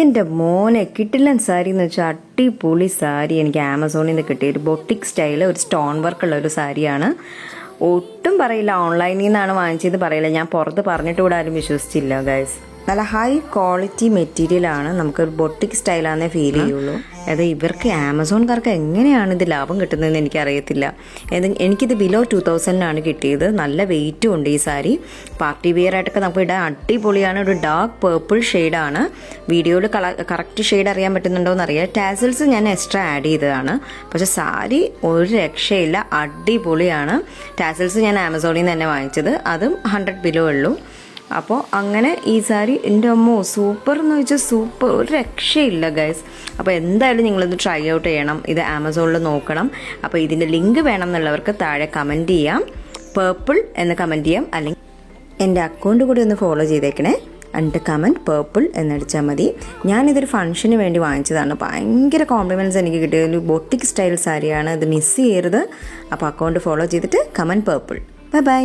എൻ്റെ മോനെ കിട്ടില്ലൻ സാരി എന്ന് വെച്ചാൽ അടിപൊളി സാരി എനിക്ക് ആമസോണിൽ നിന്ന് കിട്ടിയ ഒരു ബൊട്ടിക് സ്റ്റൈൽ ഒരു സ്റ്റോൺ വർക്കുള്ള ഒരു സാരിയാണ്. ഒട്ടും പറയില്ല, ഓൺലൈനിൽ നിന്നാണ് വാങ്ങിച്ചത് പറയില്ല, ഞാൻ പുറത്ത് പറഞ്ഞിട്ട് കൂടെ ആരും വിശ്വസിച്ചില്ല ഗൈസ്. നല്ല ഹൈ ക്വാളിറ്റി മെറ്റീരിയലാണ്, നമുക്കൊരു ബൊട്ടിക് സ്റ്റൈലാണെന്നേ ഫീൽ ചെയ്യുള്ളൂ. അത് ഇവർക്ക് ആമസോൺകാർക്ക് എങ്ങനെയാണ് ഇത് ലാഭം കിട്ടുന്നതെന്ന് എനിക്കറിയത്തില്ല. എനിക്കിത് ബിലോ 2000 കിട്ടിയത്. നല്ല വെയിറ്റും ഉണ്ട് ഈ സാരി. പാർട്ടി വെയർ ആയിട്ടൊക്കെ നമുക്ക് ഇടാൻ അടിപൊളിയാണ്. ഒരു ഡാർക്ക് പേർപ്പിൾ ഷെയ്ഡാണ്. വീഡിയോയിൽ കറക്റ്റ് ഷെയ്ഡ് അറിയാൻ പറ്റുന്നുണ്ടോയെന്ന് അറിയാം. ടാസൽസ് ഞാൻ എക്സ്ട്രാ ആഡ് ചെയ്തതാണ്. പക്ഷെ സാരി ഒരു രക്ഷയില്ല, അടിപൊളിയാണ്. ടാസൽസ് ഞാൻ ആമസോണിൽ നിന്ന് തന്നെ വാങ്ങിച്ചത്, അതും 100 ബിലോ ഉള്ളൂ. അപ്പോൾ അങ്ങനെ ഈ സാരി എൻ്റെ അമ്മോ സൂപ്പർ എന്ന് വെച്ചാൽ സൂപ്പർ, ഒരു രക്ഷയില്ല ഗൈസ്. അപ്പോൾ എന്തായാലും നിങ്ങളിത് ട്രൈ ഔട്ട് ചെയ്യണം, ഇത് ആമസോണിൽ നോക്കണം. അപ്പോൾ ഇതിൻ്റെ ലിങ്ക് വേണം എന്നുള്ളവർക്ക് താഴെ കമൻറ്റ് ചെയ്യാം, പേർപ്പിൾ എന്ന് കമൻറ്റ് ചെയ്യാം. അല്ലെങ്കിൽ എൻ്റെ അക്കൗണ്ട് കൂടി ഒന്ന് ഫോളോ ചെയ്തേക്കണേ, എന്നിട്ട് കമൻറ്റ് പേർപ്പിൾ എന്നടിച്ചാൽ മതി. ഞാനിതൊരു ഫംഗ്ഷന് വേണ്ടി വാങ്ങിച്ചതാണ്. ഭയങ്കര കോംപ്ലിമെൻറ്റ്സ് എനിക്ക് കിട്ടിയ ഒരു ബൊട്ടിക് സ്റ്റൈൽ സാരിയാണ്, ഇത് മിസ് ചെയ്യരുത്. അപ്പോൾ അക്കൗണ്ട് ഫോളോ ചെയ്തിട്ട് കമൻറ്റ് പേർപ്പിൾ. Bye bye.